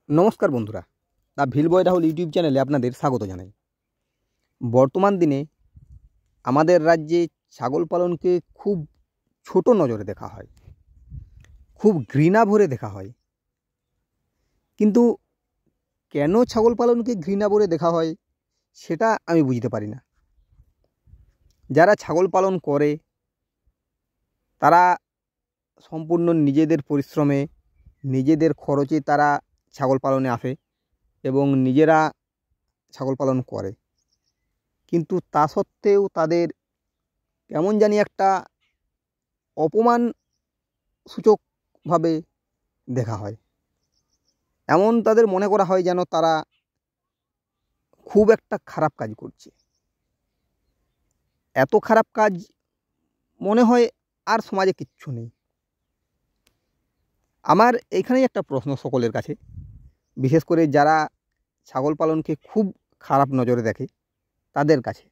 নমস্কার বন্ধুরা, the Bhil boy Rahul YouTube চ্যানেলে আপনাদের স্বাগত জানাই। বর্তমান দিনে আমাদের রাজ্যে ছাগল পালনকে খুব ছোট নজরে দেখা হয়, খুব ঘৃণা ভরে দেখা হয়। কিন্তু কেন ছাগল পালনকে ঘৃণা ভরে দেখা হয় সেটা আমি বুঝতে পারি না। যারা ছাগল পালন করে তারা সম্পূর্ণ নিজেদের পরিশ্রমে, নিজেদের খরচে তারা ছাগল পালনে আসে এবং নিজেরা ছাগল পালন করে, কিন্তু তা সত্ত্বেও তাদের কেমন জানি একটা অপমান সূচকভাবে দেখা হয়। এমন তাদের মনে করা হয় যেন তারা খুব একটা খারাপ কাজ করছে। এত খারাপ কাজ মনে হয় আর সমাজে কিচ্ছু নেই। আমার এইখানেই একটা প্রশ্ন সকলের কাছে, বিশেষ করে যারা ছাগল পালনকে খুব খারাপ নজরে দেখে তাদের কাছে।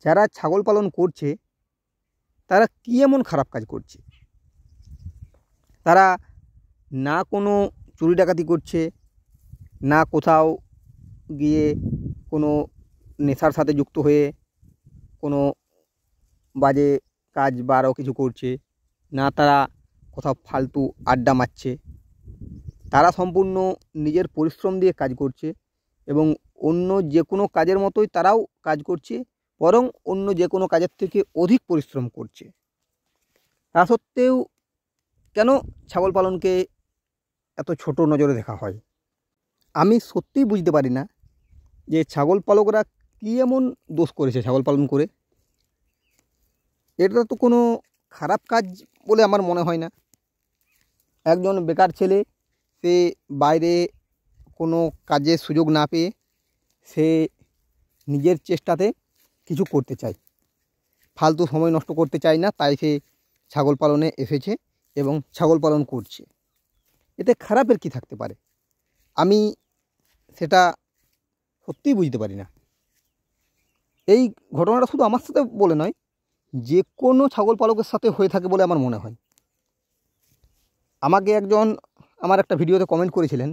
যারা ছাগল পালন করছে তারা কী এমন খারাপ কাজ করছে? তারা না কোনো চুরি ডাকাতি করছে, না কোথাও গিয়ে কোনো নেশার সাথে যুক্ত হয়ে কোনো বাজে কাজ বা আরও কিছু করছে, না তারা কোথাও ফালতু আড্ডা মারছে। তারা সম্পূর্ণ নিজের পরিশ্রম দিয়ে কাজ করছে এবং অন্য যে কোনো কাজের মতোই তারাও কাজ করছে, বরং অন্য যে কোনো কাজের থেকে অধিক পরিশ্রম করছে। তা সত্ত্বেও কেন ছাগল পালনকে এত ছোট নজরে দেখা হয়? আমি সত্যিই বুঝতে পারি না যে ছাগল পালকরা কী এমন দোষ করেছে ছাগল পালন করে। এটা তো কোনো খারাপ কাজ বলে আমার মনে হয় না। একজন বেকার ছেলে, সে বাইরে কোনো কাজের সুযোগ না পেয়ে সে নিজের চেষ্টাতে কিছু করতে চায়, ফালতু সময় নষ্ট করতে চায় না, তাই সে ছাগল পালনে এসেছে এবং ছাগল পালন করছে। এতে খারাপের কি থাকতে পারে? আমি সেটা সত্যিই বুঝতে পারি না। এই ঘটনাটা শুধু আমার সাথে বলে নয়, যে কোনো ছাগল পালকের সাথে হয়ে থাকে বলে আমার মনে হয়। আমাকে একজন আমার একটা ভিডিওতে কমেন্ট করেছিলেন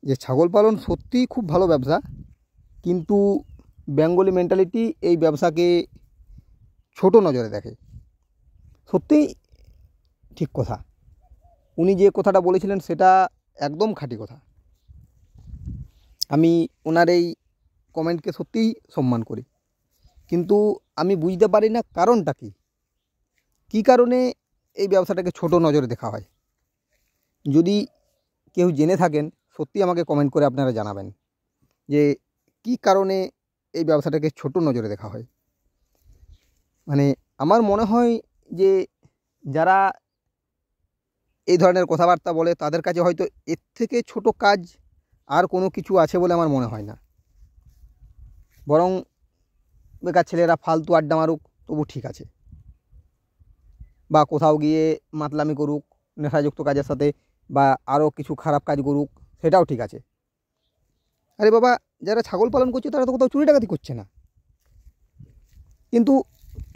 যে ছাগল পালন সত্যিই খুব ভালো ব্যবসা, কিন্তু বেঙ্গলি মেন্টালিটি এই ব্যবসাকে ছোট নজরে দেখে। সত্যিই ঠিক কথা। উনি যে কথাটা বলেছিলেন সেটা একদম খাঁটি কথা। আমি ওনার এই কমেন্টকে সত্যিই সম্মান করি, কিন্তু আমি বুঝতে পারি না কারণটা কী, কী কারণে এই ব্যবসাটাকে ছোট নজরে দেখা হয়। যদি কেউ জেনে থাকেন সত্যি আমাকে কমেন্ট করে আপনারা জানাবেন যে কী কারণে এই ব্যবসাটাকে ছোট নজরে দেখা হয়। মানে আমার মনে হয় যে যারা এই ধরনের কথাবার্তা বলে তাদের কাছে হয়তো এর থেকে ছোট কাজ আর কোনো কিছু আছে বলে আমার মনে হয় না। বরং বেকার ছেলেরা ফালতু আড্ডা মারুক তবু ঠিক আছে, বা কোথাও গিয়ে মাতলামি করুক নেশাযুক্ত কাজের সাথে, বা আরও কিছু খারাপ কাজ করুক, সেটাও ঠিক আছে। আরে বাবা, যারা ছাগল পালন করছে তারা তো কোথাও চুরি ডাকাতি করছে না, কিন্তু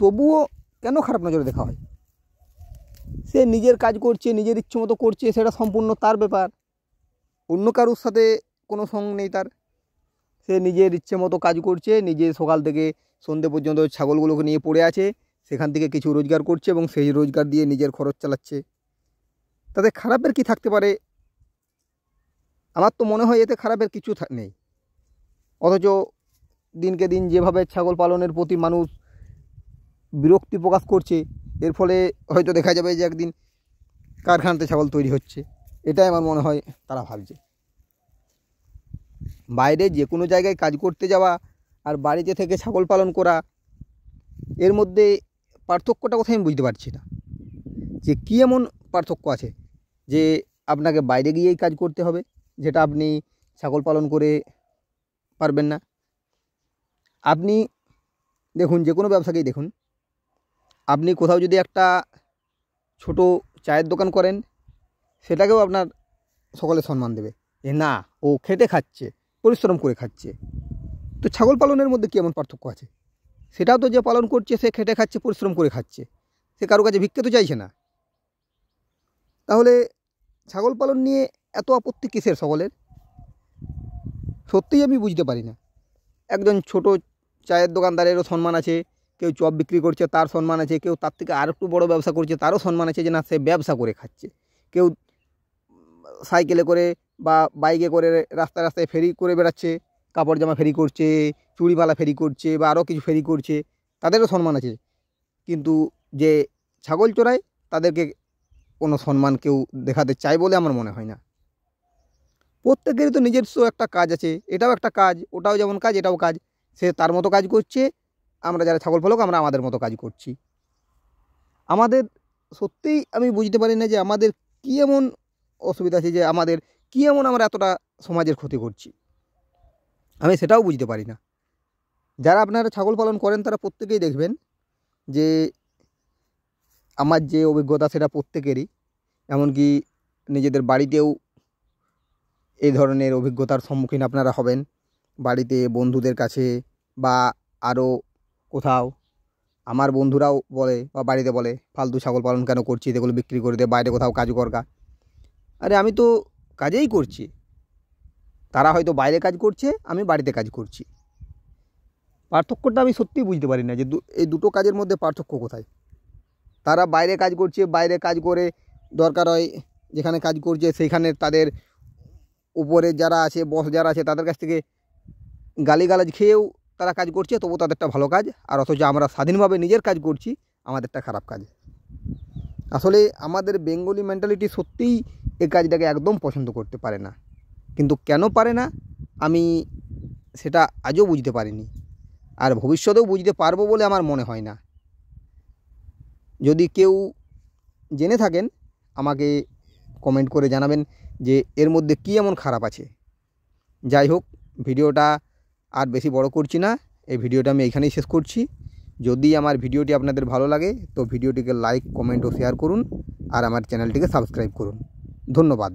তবুও কেন খারাপ নজরে দেখা হয়? সে নিজের কাজ করছে, নিজের ইচ্ছে মতো করছে, সেটা সম্পূর্ণ তার ব্যাপার, অন্য কারোর সাথে কোনো সঙ্গ নেই তার। সে নিজের ইচ্ছে মতো কাজ করছে, নিজে সকাল থেকে সন্ধ্যে পর্যন্ত ছাগলগুলোকে নিয়ে পড়ে আছে, সেখান থেকে কিছু রোজগার করছে এবং সেই রোজগার দিয়ে নিজের খরচ চালাচ্ছে। তাতে খারাপের কি থাকতে পারে? আমার তো মনে হয় এতে খারাপের কিছু নেই। অথচ দিনকে দিন যেভাবে ছাগল পালনের প্রতি মানুষ বিরক্তি প্রকাশ করছে, এর ফলে হয়তো দেখা যাবে যে একদিন কারখানাতে ছাগল তৈরি হচ্ছে। এটাই আমার মনে হয় তারা ভাবছে। বাইরে যে কোনো জায়গায় কাজ করতে যাওয়া আর বাড়িতে থেকে ছাগল পালন করা, এর মধ্যে পার্থক্যটা কোথায় আমি বুঝতে পারছি না। যে কী এমন পার্থক্য আছে যে আপনাকে বাইরে গিয়েই কাজ করতে হবে, যেটা আপনি ছাগল পালন করে পারবেন না? আপনি দেখুন, যে কোনো ব্যবসাকেই দেখুন, আপনি কোথাও যদি একটা ছোট চায়ের দোকান করেন, সেটাকেও আপনার সকলে সম্মান দেবে যে না, ও খেটে খাচ্ছে, পরিশ্রম করে খাচ্ছে। তো ছাগল পালনের মধ্যে কী এমন পার্থক্য আছে? সেটাও তো যে পালন করছে সে খেটে খাচ্ছে, পরিশ্রম করে খাচ্ছে, সে কারো কাছে ভিক্ষে তো চাইছে না। তাহলে ছাগল পালন নিয়ে এত আপত্তি কিসের সকলের? সত্যিই আমি বুঝতে পারি না। একজন ছোট চায়ের দোকানদারেরও সম্মান আছে, কেউ চপ বিক্রি করছে তার সম্মান আছে, কেউ তার থেকে আর একটু বড়ো ব্যবসা করছে তারও সম্মান আছে যে না সে ব্যবসা করে খাচ্ছে। কেউ সাইকেলে করে বা বাইকে করে রাস্তায় রাস্তায় ফেরি করে বেড়াচ্ছে, কাপড় জামা ফেরি করছে, চুড়িমালা ফেরি করছে বা আরও কিছু ফেরি করছে, তাদেরও সম্মান আছে। কিন্তু যে ছাগল চোরায় তাদেরকে কোনো সম্মান কেউ দেখাতে চায় বলে আমার মনে হয় না। প্রত্যেকেরই তো নিজস্ব একটা কাজ আছে, এটাও একটা কাজ, ওটাও যেমন কাজ এটাও কাজ। সে তার মতো কাজ করছে, আমরা যারা ছাগল পালক আমরা আমাদের মতো কাজ করছি। আমাদের সত্যিই আমি বুঝতে পারি না যে আমাদের কী এমন অসুবিধা আছে, যে আমাদের কী এমন আমরা এতটা সমাজের ক্ষতি করছি, আমি সেটাও বুঝতে পারি না। যারা আপনারা ছাগল পালন করেন তারা প্রত্যেকেই দেখবেন যে আমার যে অভিজ্ঞতা সেটা প্রত্যেকেরই, এমনকি নিজেদের বাড়িতেও এই ধরনের অভিজ্ঞতার সম্মুখীন আপনারা হবেন। বাড়িতে বন্ধুদের কাছে বা আরও কোথাও আমার বন্ধুরাও বলে বা বাড়িতে বলে ফালতু ছাগল পালন কেন করছিস, এগুলো বিক্রি করে দে, বাইরে কোথাও কাজ করগা। আরে আমি তো কাজেই করছি, তারা হয়তো বাইরে কাজ করছে, আমি বাড়িতে কাজ করছি। পার্থক্যটা আমি সত্যিই বুঝতে পারি না যে এই দুটো কাজের মধ্যে পার্থক্য কোথায়। তারা বাইরে কাজ করছে, বাইরে কাজ করে দরকার হয় যেখানে কাজ করছে সেইখানে তাদের উপরে যারা আছে, বস যারা আছে, তাদের কাছ থেকে গালিগালাজ খেয়েও তারা কাজ করছে, তবু তাদেরটা ভালো কাজ। আর অথচ আমরা স্বাধীনভাবে নিজের কাজ করছি, আমাদেরটা খারাপ কাজ। আসলে আমাদের বেঙ্গলি মেন্টালিটি সত্যিই এই কাজটাকে একদম পছন্দ করতে পারে না। কিন্তু কেন পারে না আমি সেটা আজও বুঝতে পারিনি, আর ভবিষ্যতেও বুঝতে পারবো বলে আমার মনে হয় না। যদি কেউ জেনে থাকেন আমাকে কমেন্ট করে জানাবেন যে এর মধ্যে কী এমন খারাপ আছে। যাই হোক, ভিডিওটা আর বেশি বড় করছি না, এই ভিডিওটা আমি এইখানেই শেষ করছি। যদি আমার ভিডিওটি আপনাদের ভালো লাগে তো ভিডিওটিকে লাইক, কমেন্ট ও শেয়ার করুন, আর আমার চ্যানেলটিকে সাবস্ক্রাইব করুন। ধন্যবাদ।